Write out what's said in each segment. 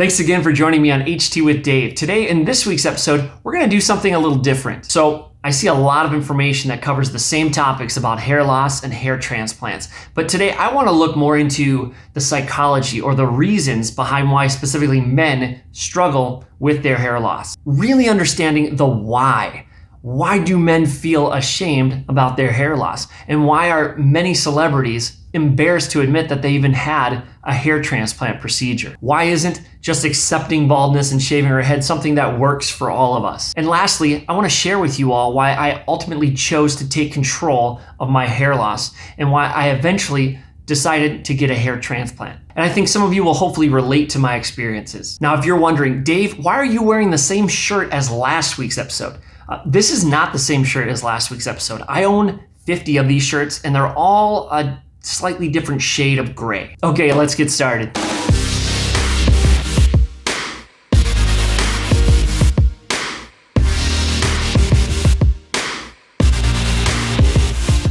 Thanks again for joining me on HT with Dave. Today, in this week's episode, we're going to do something a little different. So I see a lot of information that covers the same topics about hair loss and hair transplants. But today I want to look more into the psychology or the reasons behind why specifically men struggle with their hair loss. Really understanding the why. Why do men feel ashamed about their hair loss? And why are many celebrities embarrassed to admit that they even had a hair transplant procedure? Why isn't just accepting baldness and shaving our head something that works for all of us? And lastly, I want to share with you all why I ultimately chose to take control of my hair loss and why I eventually decided to get a hair transplant. And I think some of you will hopefully relate to my experiences. Now, if you're wondering, Dave, why are you wearing the same shirt as last week's episode? This is not the same shirt as last week's episode. I own 50 of these shirts and they're all a slightly different shade of gray. Okay, let's get started.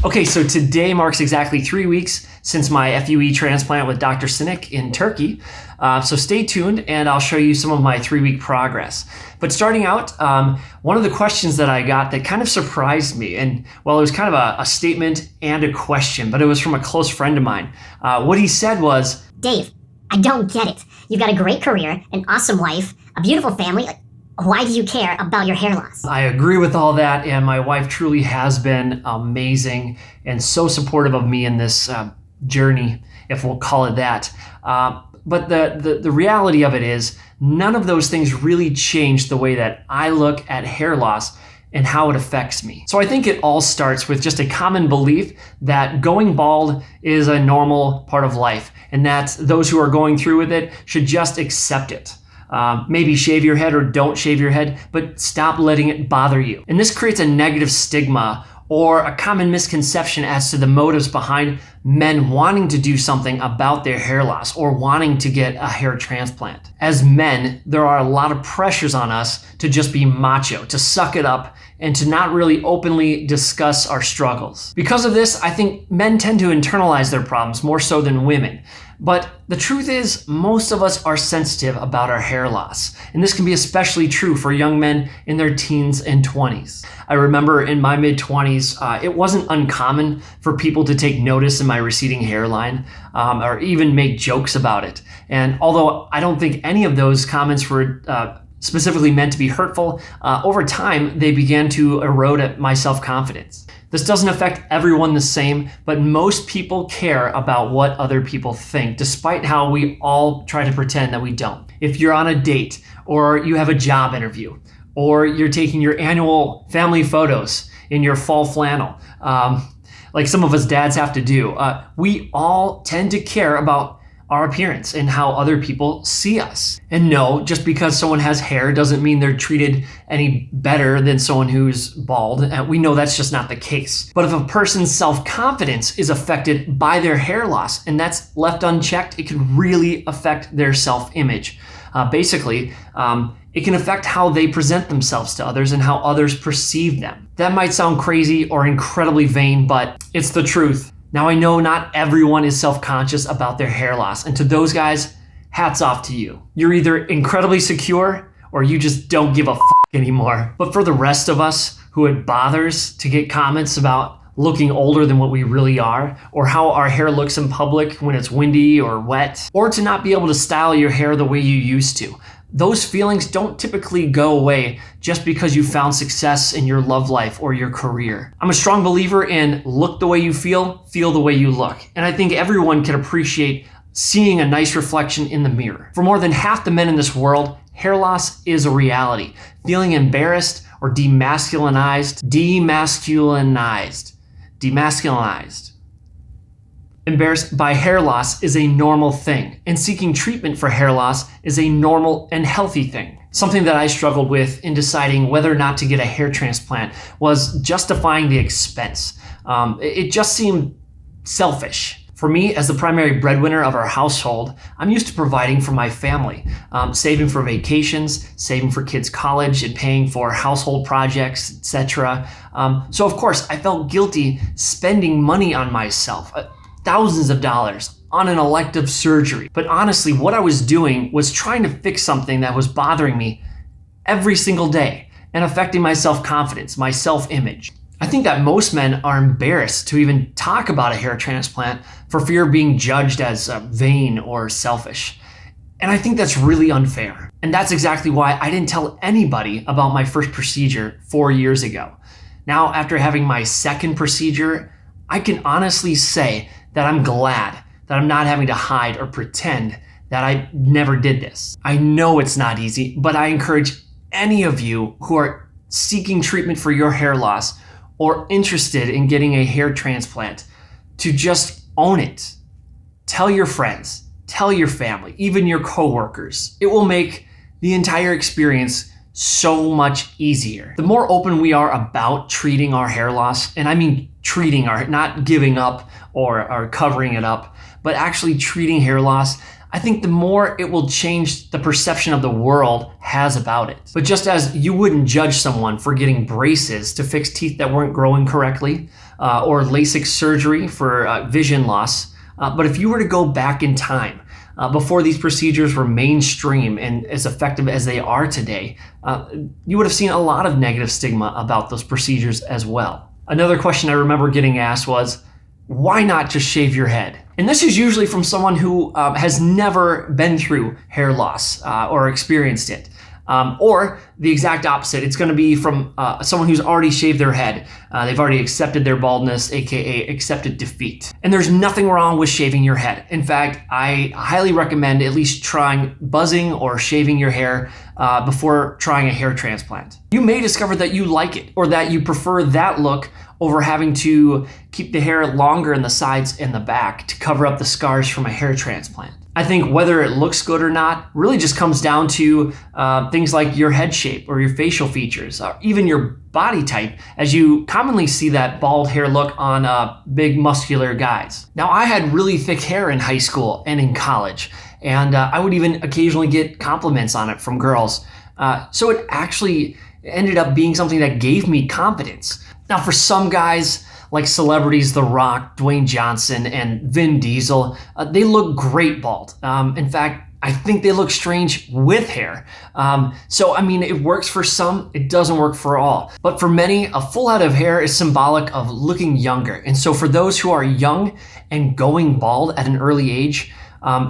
Okay, so today marks exactly 3 weeks since my FUE transplant with Dr. Sinek in Turkey. So stay tuned and I'll show you some of my 3-week progress. But starting out, one of the questions that I got that kind of surprised me, and well, it was kind of a statement and a question, but it was from a close friend of mine. What he said was, Dave, I don't get it. You've got a great career, an awesome wife, a beautiful family. Why do you care about your hair loss? I agree with all that, and my wife truly has been amazing and so supportive of me in this journey, if we'll call it that. But the reality of it is, none of those things really change the way that I look at hair loss and how it affects me. So I think it all starts with just a common belief that going bald is a normal part of life, and that those who are going through with it should just accept it. Maybe shave your head or don't shave your head, but stop letting it bother you. And this creates a negative stigma or a common misconception as to the motives behind men wanting to do something about their hair loss or wanting to get a hair transplant. As men, there are a lot of pressures on us to just be macho, to suck it up, and to not really openly discuss our struggles. Because of this, I think men tend to internalize their problems more so than women. But the truth is, most of us are sensitive about our hair loss. And this can be especially true for young men in their teens and 20s. I remember in my mid-20s, it wasn't uncommon for people to take notice in my receding hairline or even make jokes about it. And although I don't think any of those comments were specifically meant to be hurtful, over time, they began to erode my self-confidence. This doesn't affect everyone the same, but most people care about what other people think, despite how we all try to pretend that we don't. If you're on a date, or you have a job interview, or you're taking your annual family photos in your fall flannel, like some of us dads have to do, we all tend to care about our appearance and how other people see us. And no, just because someone has hair doesn't mean they're treated any better than someone who's bald. And we know that's just not the case. But if a person's self-confidence is affected by their hair loss and that's left unchecked, it can really affect their self-image. Basically, it can affect how they present themselves to others and how others perceive them. That might sound crazy or incredibly vain, but it's the truth. Now, I know not everyone is self-conscious about their hair loss, and to those guys, hats off to you. You're either incredibly secure or you just don't give a f*** anymore. But for the rest of us who it bothers to get comments about looking older than what we really are, or how our hair looks in public when it's windy or wet, or to not be able to style your hair the way you used to, those feelings don't typically go away just because you found success in your love life or your career. I'm a strong believer in look the way you feel the way you look. And I think everyone can appreciate seeing a nice reflection in the mirror. For more than half the men in this world, hair loss is a reality. Feeling embarrassed or demasculinized. Embarrassed by hair loss is a normal thing, and seeking treatment for hair loss is a normal and healthy thing. Something that I struggled with in deciding whether or not to get a hair transplant was justifying the expense. It just seemed selfish. For me, as the primary breadwinner of our household, I'm used to providing for my family, saving for vacations, saving for kids' college, and paying for household projects, etc. So of course, I felt guilty spending money on myself. thousands of dollars on an elective surgery. But honestly, what I was doing was trying to fix something that was bothering me every single day and affecting my self-confidence, my self-image. I think that most men are embarrassed to even talk about a hair transplant for fear of being judged as vain or selfish. And I think that's really unfair. And that's exactly why I didn't tell anybody about my first procedure 4 years ago. Now, after having my second procedure, I can honestly say that I'm glad that I'm not having to hide or pretend that I never did this. I know it's not easy, but I encourage any of you who are seeking treatment for your hair loss or interested in getting a hair transplant to just own it. Tell your friends, tell your family, even your coworkers. It will make the entire experience so much easier. The more open we are about treating our hair loss, and I mean treating our, not giving up or covering it up, but actually treating hair loss, I think the more it will change the perception of the world has about it. But just as you wouldn't judge someone for getting braces to fix teeth that weren't growing correctly, or LASIK surgery for vision loss, but if you were to go back in time, before these procedures were mainstream and as effective as they are today, you would have seen a lot of negative stigma about those procedures as well. Another question I remember getting asked was, why not just shave your head? And this is usually from someone who has never been through hair loss or experienced it. Or the exact opposite, it's going to be from someone who's already shaved their head. They've already accepted their baldness, aka accepted defeat. And there's nothing wrong with shaving your head. In fact, I highly recommend at least trying buzzing or shaving your hair before trying a hair transplant. You may discover that you like it or that you prefer that look over having to keep the hair longer in the sides and the back to cover up the scars from a hair transplant. I think whether it looks good or not really just comes down to things like your head shape or your facial features, or even your body type, as you commonly see that bald hair look on big muscular guys. Now, I had really thick hair in high school and in college, and I would even occasionally get compliments on it from girls. So it actually ended up being something that gave me confidence. Now, for some guys, like celebrities The Rock, Dwayne Johnson, and Vin Diesel, they look great bald. In fact, I think they look strange with hair. So, I mean, it works for some, it doesn't work for all. But for many, a full head of hair is symbolic of looking younger. And so for those who are young and going bald at an early age,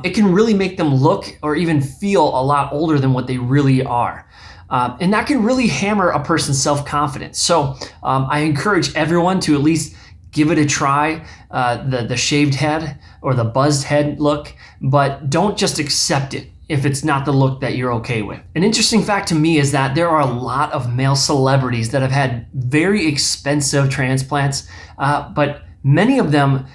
it can really make them look or even feel a lot older than what they really are. And that can really hammer a person's self-confidence. So I encourage everyone to at least give it a try, the shaved head or the buzzed head look, but don't just accept it if it's not the look that you're okay with. An interesting fact to me is that there are a lot of male celebrities that have had very expensive transplants, but many of them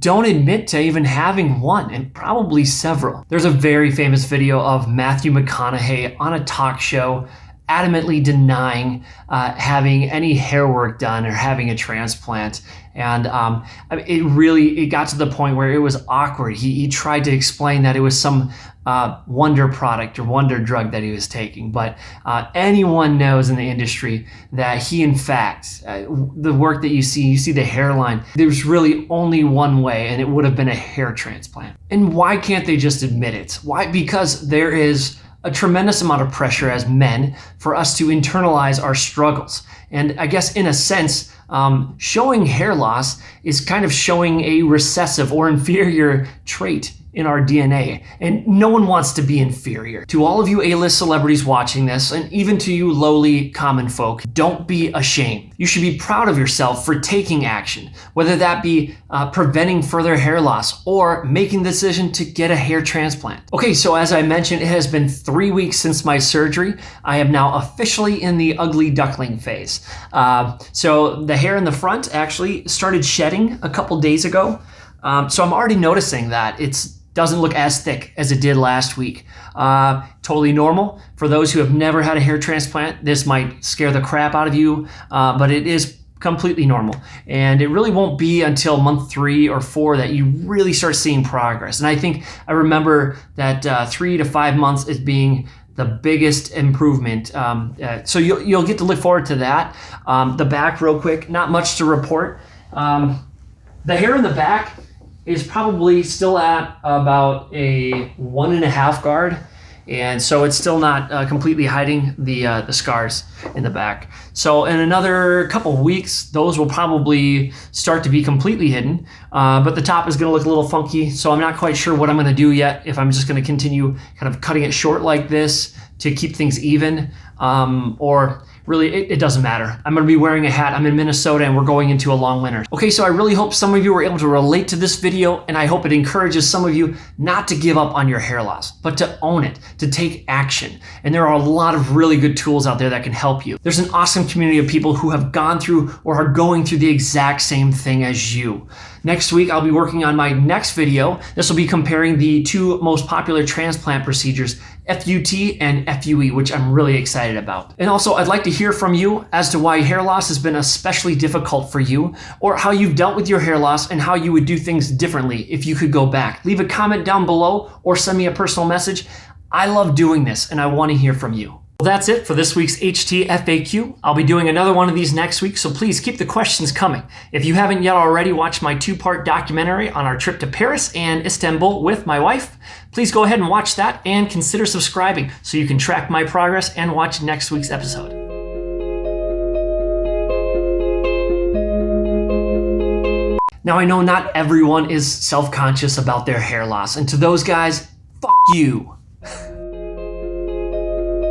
don't admit to even having one, and probably several. There's a very famous video of Matthew McConaughey on a talk show adamantly denying having any hair work done or having a transplant. And it got to the point where it was awkward. He tried to explain that it was some wonder product or wonder drug that he was taking. But anyone knows in the industry that he, in fact, the work that you see the hairline, there's really only one way, and it would have been a hair transplant. And why can't they just admit it? Why? Because there is a tremendous amount of pressure as men for us to internalize our struggles. And I guess in a sense, showing hair loss is kind of showing a recessive or inferior trait in our DNA, and no one wants to be inferior. To all of you A-list celebrities watching this, and even to you lowly common folk, don't be ashamed. You should be proud of yourself for taking action, whether that be preventing further hair loss or making the decision to get a hair transplant. Okay, so as I mentioned, it has been 3 weeks since my surgery. I am now officially in the ugly duckling phase. So the hair in the front actually started shedding a couple days ago. So I'm already noticing that it doesn't look as thick as it did last week. Totally normal. For those who have never had a hair transplant, this might scare the crap out of you, but it is completely normal. And it really won't be until month 3 or 4 that you really start seeing progress. And I remember that 3 to 5 months as being the biggest improvement. So you'll get to look forward to that. The back real quick, not much to report. The hair in the back, is probably still at about a 1.5 guard. And so it's still not completely hiding the scars in the back. So in another couple weeks, those will probably start to be completely hidden. But the top is going to look a little funky. So I'm not quite sure what I'm going to do yet. If I'm just going to continue kind of cutting it short like this to keep things even, or really, it doesn't matter. I'm going to be wearing a hat. I'm in Minnesota and we're going into a long winter. Okay, so I really hope some of you were able to relate to this video, and I hope it encourages some of you not to give up on your hair loss, but to own it, to take action. And there are a lot of really good tools out there that can help you. There's an awesome community of people who have gone through or are going through the exact same thing as you. Next week, I'll be working on my next video. This will be comparing the two most popular transplant procedures, FUT and FUE, which I'm really excited about. And also, I'd like to hear from you as to why hair loss has been especially difficult for you, or how you've dealt with your hair loss and how you would do things differently if you could go back. Leave a comment down below or send me a personal message. I love doing this and I want to hear from you. Well, that's it for this week's HT FAQ. I'll be doing another one of these next week, so please keep the questions coming. If you haven't yet already watched my 2-part documentary on our trip to Paris and Istanbul with my wife, please go ahead and watch that and consider subscribing so you can track my progress and watch next week's episode. Now, I know not everyone is self-conscious about their hair loss, and to those guys, fuck you.